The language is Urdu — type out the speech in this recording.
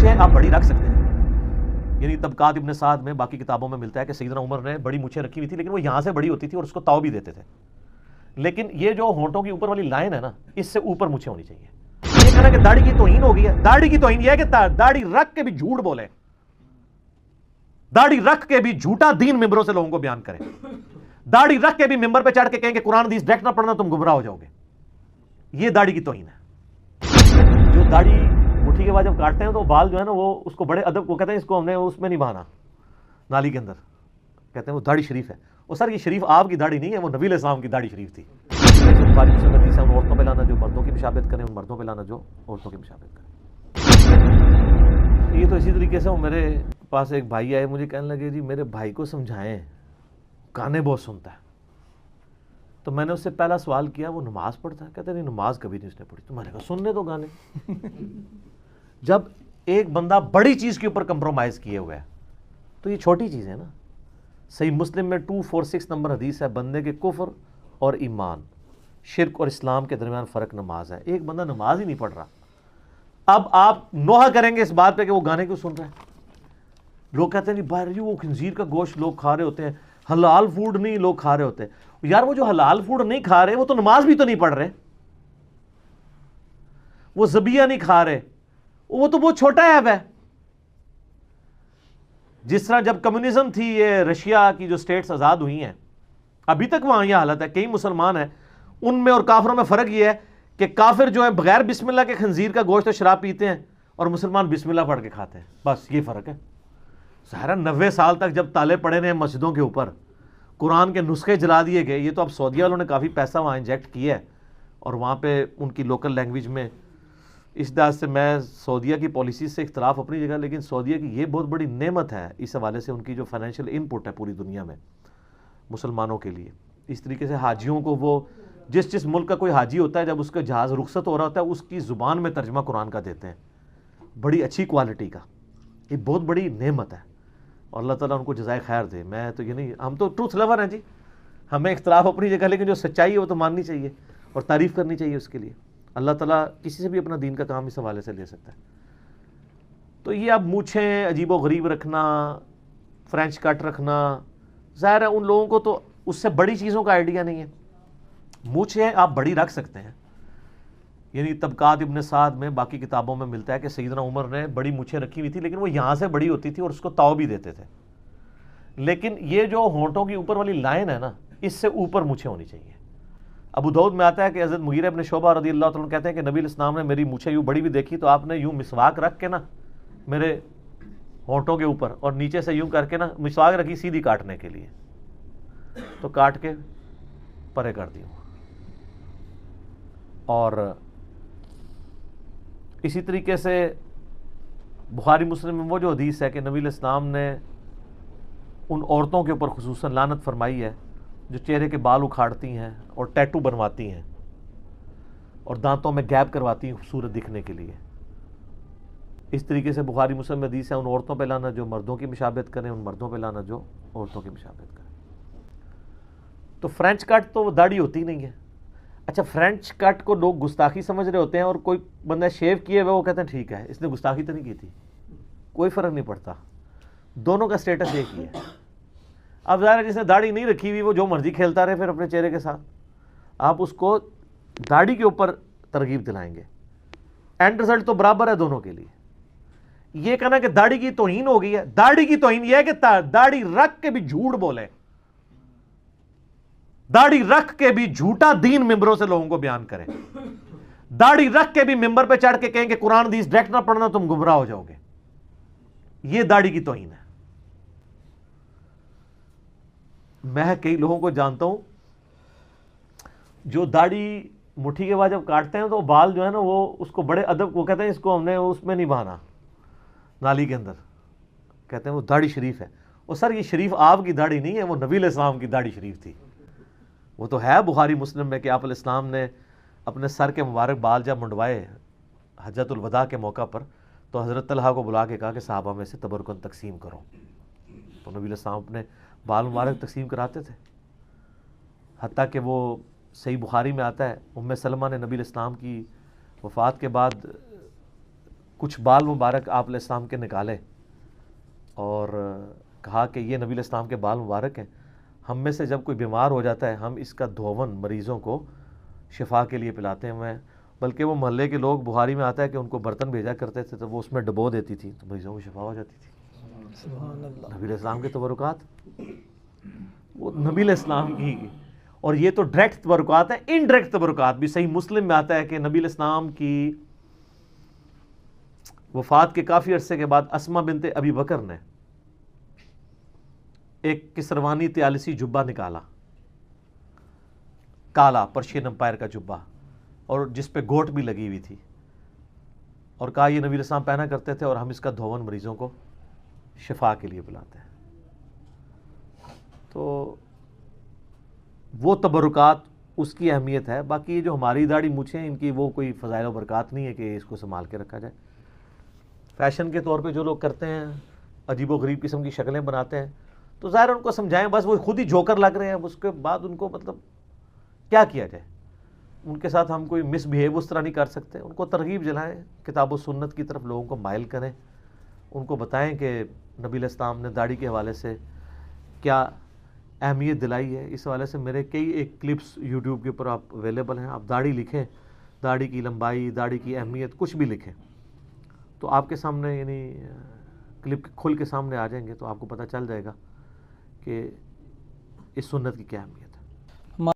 مونچھیں آپ بڑی رکھ سکتے ہیں. یعنی طبقات ابن سعد میں باقی کتابوں میں ملتا ہے کہ سیدنا عمر نے بڑی مونچھیں رکھی ہوئی تھی، لیکن وہ یہاں سے بڑی ہوتی تھی اور اس کو تاؤ بھی دیتے تھے. لیکن یہ جو ہونٹوں کی اوپر والی لائن ہے نا، اس سے اوپر مونچھیں ہونی چاہیے. یہ کہنا کہ داڑھی کی توہین ہو گئی ہے. داڑھی کی توہین یہ ہے کہ داڑھی رکھ کے بھی جھوٹ بولے، داڑھی رکھ کے بھی جھوٹا دین ممبروں سے لوگوں کو بیان کریں، داڑھی رکھ کے بھی ممبر پہ چڑھ کے کہیں کہ قرآن حدیث ڈائریکٹ نہ پڑھنا تم گمراہ ہو جاؤ گے. یہ داڑھی کی توہین ہے. جو داڑھی مٹھی کے بعد جب کاٹتے ہیں تو بال جو ہے نا وہ اس کو بڑے ادب، وہ کہتے ہیں اس کو ہم نے اس میں نہیں بہانا نالی کے اندر، کہتے ہیں وہ داڑھی شریف ہے. وہ سر یہ شریف آپ کی داڑھی نہیں ہے، وہ نبی علیہ السلام کی داڑھی شریف تھی. بخاری مسلم حدیث ہے، ان عورتوں پہ لانا جو مردوں کی مشابہت کریں، ان مردوں پہ لانا جو عورتوں کی مشابہت کریں. یہ تو اسی طریقے سے میرے پاس ایک بھائی آئے، مجھے کہنے لگے جی میرے بھائی کو سمجھائیں، گانے بہت سنتا ہے. تو میں نے اس سے پہلا سوال کیا وہ نماز پڑھتا ہے؟ کہتے نہیں نماز کبھی نہیں اس نے پڑھی. تو میں نے کہا سننے تو گانے. جب ایک بندہ بڑی چیز کے اوپر کمپرومائز کیے ہوئے ہے تو یہ چھوٹی چیز ہے نا. صحیح مسلم میں 246 نمبر حدیث ہے، بندے کے کفر اور ایمان، شرک اور اسلام کے درمیان فرق نماز ہے. ایک بندہ نماز ہی نہیں پڑھ رہا، اب آپ نوحہ کریں گے اس بات پہ کہ وہ گانے کیوں سن رہے ہیں. لوگ کہتے ہیں جی باہر جی وہ خنزیر کا گوشت لوگ کھا رہے ہوتے ہیں، حلال فوڈ نہیں لوگ کھا رہے ہوتے ہیں. یار وہ جو حلال فوڈ نہیں کھا رہے وہ تو نماز بھی تو نہیں پڑھ رہے، وہ ذبیحہ نہیں کھا رہے، وہ تو بہت چھوٹا ایب ہے. جس طرح جب کمیونزم تھی، یہ رشیا کی جو سٹیٹس آزاد ہوئی ہیں، ابھی تک وہاں یہ حالت ہے. کئی مسلمان ہیں، ان میں اور کافروں میں فرق یہ ہے کہ کافر جو ہے بغیر بسم اللہ کے خنزیر کا گوشت و شراب پیتے ہیں اور مسلمان بسم اللہ پڑھ کے کھاتے ہیں. بس یہ فرق ہے. ظاہر 90 سال تک جب تالے پڑے ہیں مسجدوں کے اوپر، قرآن کے نسخے جلا دیے گئے. یہ تو اب سعودیہ والوں نے کافی پیسہ وہاں انجیکٹ کیا ہے اور وہاں پہ ان کی لوکل لینگویج میں. اس لحاظ سے میں سعودیہ کی پالیسیز سے اختلاف اپنی جگہ، لیکن سعودیہ کی یہ بہت بڑی نعمت ہے اس حوالے سے، ان کی جو فائنینشیل ان پٹ ہے پوری دنیا میں مسلمانوں کے لیے. اس طریقے سے حاجیوں کو وہ جس ملک کا کوئی حاجی ہوتا ہے، جب اس کا جہاز رخصت ہو رہا ہوتا ہے اس کی زبان میں ترجمہ قرآن کا دیتے ہیں، بڑی اچھی کوالٹی کا. یہ بہت بڑی نعمت ہے اور اللہ تعالیٰ ان کو جزائے خیر دے. میں تو یہ نہیں، ہم تو ٹروتھ لور ہیں جی، ہمیں اختلاف اپنی جگہ، لیکن جو سچائی ہے وہ تو ماننی چاہیے اور تعریف کرنی چاہیے اس کے لیے. اللہ تعالیٰ کسی سے بھی اپنا دین کا کام اس حوالے سے لے سکتا ہے. تو یہ اب مونچھیں عجیب و غریب رکھنا، فرینچ کٹ رکھنا، ظاہر ہے ان لوگوں کو تو اس سے بڑی چیزوں کا آئیڈیا نہیں ہے. مونچھیں آپ بڑی رکھ سکتے ہیں. یعنی طبقات ابن سعد میں باقی کتابوں میں ملتا ہے کہ سیدنا عمر نے بڑی مونچھیں رکھی ہوئی تھی، لیکن وہ یہاں سے بڑی ہوتی تھی اور اس کو تاؤ بھی دیتے تھے. لیکن یہ جو ہونٹوں کی اوپر والی لائن ہے نا، اس سے اوپر مونچھیں ہونی چاہیے. ابو داؤد میں آتا ہے کہ حضرت مغیرہ ابن شعبہ رضی اللہ تعالیٰ عنہ کہتے ہیں کہ نبی علیہ السلام نے میری مونچھیں یوں بڑی بھی دیکھی تو آپ نے یوں مسواک رکھ کے نا میرے ہونٹوں کے اوپر اور نیچے سے یوں کر کے نا مسواک رکھی سیدھی کاٹنے کے لیے، تو کاٹ کے پرے کر دی. اور اسی طریقے سے بخاری مسلم میں وہ جو حدیث ہے کہ نبی علیہ السلام نے ان عورتوں کے اوپر خصوصاً لعنت فرمائی ہے جو چہرے کے بال اکھاڑتی ہیں اور ٹیٹو بنواتی ہیں اور دانتوں میں گیپ کرواتی ہیں خوبصورت دکھنے کے لیے. اس طریقے سے بخاری مسلم میں حدیث ہے ان عورتوں پہ لانا جو مردوں کی مشابہت کریں، ان مردوں پہ لانا جو عورتوں کی مشابہت کریں. تو فرینچ کٹ تو وہ داڑھی ہوتی نہیں ہے. اچھا فرینچ کٹ کو لوگ گستاخی سمجھ رہے ہوتے ہیں اور کوئی بندہ شیو کیے ہوئے وہ کہتے ہیں ٹھیک ہے اس نے گستاخی تو نہیں کی تھی. کوئی فرق نہیں پڑتا، دونوں کا سٹیٹس ایک ہی ہے. اب ظاہر ہے جس نے داڑھی نہیں رکھی ہوئی وہ جو مرضی کھیلتا رہے پھر اپنے چہرے کے ساتھ، آپ اس کو داڑھی کے اوپر ترغیب دلائیں گے. اینڈ رزلٹ تو برابر ہے دونوں کے لیے. یہ کہنا کہ داڑھی کی توہین ہو گئی ہے، داڑھی کی توہین یہ ہے کہ داڑھی رکھ کے بھی جھوٹ بولے، داڑھی رکھ کے بھی جھوٹا دین ممبروں سے لوگوں کو بیان کریں، داڑھی رکھ کے بھی ممبر پہ چڑھ کے کہیں کہ قرآن حدیث ڈائریکٹ نہ پڑھنا تم گمراہ ہو جاؤ گے. یہ داڑھی کی توہین ہے. میں کئی لوگوں کو جانتا ہوں جو داڑھی مٹھی کے بعد جب کاٹتے ہیں تو بال جو ہے نا وہ اس کو بڑے ادب، وہ کہتے ہیں اس کو ہم نے اس میں نہیں بہانا نالی کے اندر، کہتے ہیں وہ داڑھی شریف ہے. اور سر یہ شریف آپ کی داڑھی نہیں ہے، وہ نبی علیہ السلام کی داڑھی شریف تھی. وہ تو ہے بخاری مسلم میں کہ آپ علیہ السلام نے اپنے سر کے مبارک بال جب منڈوائے حجۃ الوداع کے موقع پر تو حضرت طلحہ کو بلا کے کہا کہ صحابہ میں سے تبرکن تقسیم کرو. تو نبی علیہ السلام اپنے بال مبارک تقسیم کراتے تھے. حتیٰ کہ وہ صحیح بخاری میں آتا ہے ام سلمہ نے نبی علیہ السلام کی وفات کے بعد کچھ بال مبارک آپ علیہ السلام کے نکالے اور کہا کہ یہ نبی علیہ السلام کے بال مبارک ہیں، ہم میں سے جب کوئی بیمار ہو جاتا ہے ہم اس کا دھون مریضوں کو شفا کے لیے پلاتے ہیں. میں بلکہ وہ محلے کے لوگ، بخاری میں آتا ہے کہ ان کو برتن بھیجا کرتے تھے تو وہ اس میں ڈبو دیتی تھی تو مریضوں کو شفا ہو جاتی تھی. سبحان اللہ. نبی علیہ السلام کے تبرکات، وہ نبی علیہ السلام کی. اور یہ تو ڈائریکٹ تبرکات ہیں. انڈائریکٹ تبرکات بھی صحیح مسلم میں آتا ہے کہ نبی علیہ السلام کی وفات کے کافی عرصے کے بعد اسما بنت ابی بکر نے ایک کسروانی طیالسی جبہ نکالا، کالا پرشین امپائر کا جبہ، اور جس پہ گوٹ بھی لگی ہوئی تھی، اور کہا یہ نبی علیہ السلام پہنا کرتے تھے اور ہم اس کا دھون مریضوں کو شفا کے لیے پلاتے ہیں. تو وہ تبرکات، اس کی اہمیت ہے. باقی یہ جو ہماری داڑھی مونچھیں ان کی وہ کوئی فضائل و برکات نہیں ہے کہ اس کو سنبھال کے رکھا جائے. فیشن کے طور پہ جو لوگ کرتے ہیں، عجیب و غریب قسم کی شکلیں بناتے ہیں، تو ظاہر ان کو سمجھائیں، بس وہ خود ہی جوکر لگ رہے ہیں. اس کے بعد ان کو مطلب کیا کیا جائے؟ ان کے ساتھ ہم کوئی مس بیہیو اس طرح نہیں کر سکتے. ان کو ترغیب دلائیں، کتاب و سنت کی طرف لوگوں کو مائل کریں، ان کو بتائیں کہ نبی علیہ السلام نے داڑھی کے حوالے سے کیا اہمیت دلائی ہے. اس حوالے سے میرے کئی ایک کلپس یوٹیوب کے اوپر آپ اویلیبل ہیں. آپ داڑھی لکھیں، داڑھی کی لمبائی، داڑھی کی اہمیت، کچھ بھی لکھیں تو آپ کے سامنے یعنی کلپ کھل کے سامنے آ جائیں گے، تو آپ کو پتہ چل جائے گا کہ اس سنت کی کیا اہمیت.